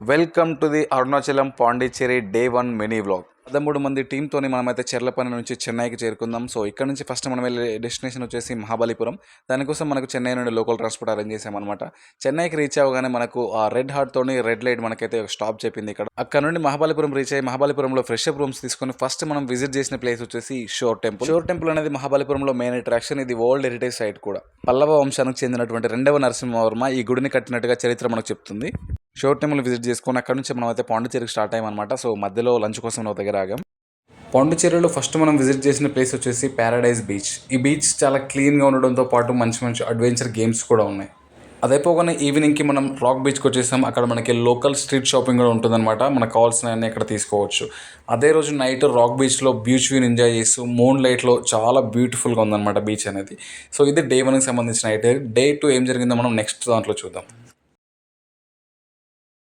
Welcome to the Arunachalam Pondicherry day 1 mini vlog. 13 మంది టీంతోని మనమైతే చెర్లపల్లి నుంచి చెన్నైకి చేరుకుందాం. సో ఇక్కడ నుంచి ఫస్ట్ మనం వెళ్ళే డెస్టినేషన్ వచ్చేసి మహాబలిపురం. దానికోసం మనకు చెన్నై నుండి లోకల్ ట్రాన్స్పోర్ట్ అరేంజ్ చేసామన్నమాట. చెన్నైకి రీచ్ అవ్వగానే మనకు ఆ రెడ్ హార్ట్ తోని రెడ్ లైట్ మనకైతే ఒక స్టాప్ చెప్పింది ఇక్కడ. అక్కడ నుండి మహాబలిపురం రీచ్ అయ్యి మహాబలిపురంలో ఫ్రెష్ అప్ రూమ్స్ తీసుకొని ఫస్ట్ మనం విజిట్ చేసిన ప్లేస్ వచ్చేసి షోర్ టెంపుల్. షోర్ టెంపుల్ అనేది మహాబలిపురంలో మెయిన్ అట్రాక్షన్. ఇది వరల్డ్ హెరిటేజ్ సైట్ కూడా. పల్లవ వంశానికి చెందినటువంటి 2వ నరసింహవర్మ ఈ గుడిని కట్టినట్టుగా చరిత్ర మనకు చెప్తుంది. షోర్ టెంపుల్ విజిట్ చేసుకొని అక్కడ నుంచి మనం అయితే పాండిచ్చేరికి స్టార్ట్ అయ్యామన్నమాట. సో మధ్యలో లంచ్ కోసం ఒక దగ్గర ఆగాం. పాండిచ్చేరిలో ఫస్ట్ మనం విజిట్ చేసిన ప్లేస్ వచ్చేసి ప్యారడైజ్ బీచ్. ఈ బీచ్ చాలా క్లీన్గా ఉండడంతో పాటు మంచి మంచి అడ్వెంచర్ గేమ్స్ కూడా ఉన్నాయి. అదైపోగానే ఈవినింగ్కి మనం రాక్ బీచ్కి వచ్చేసాం. అక్కడ మనకి లోకల్ స్ట్రీట్ షాపింగ్ కూడా ఉంటుందన్నమాట. మనకు కావాల్సినవన్నీ ఇక్కడ తీసుకోవచ్చు. అదే రోజు నైట్ రాక్ బీచ్లో బీచ్ వ్యూని ఎంజాయ్ చేస్తూ మూన్ లైట్లో చాలా బ్యూటిఫుల్గా ఉందన్నమాట బీచ్ అనేది. సో ఇది డే 1కి సంబంధించిన అయితే. డే 2 ఏం జరిగిందో మనం నెక్స్ట్ దాంట్లో చూద్దాం.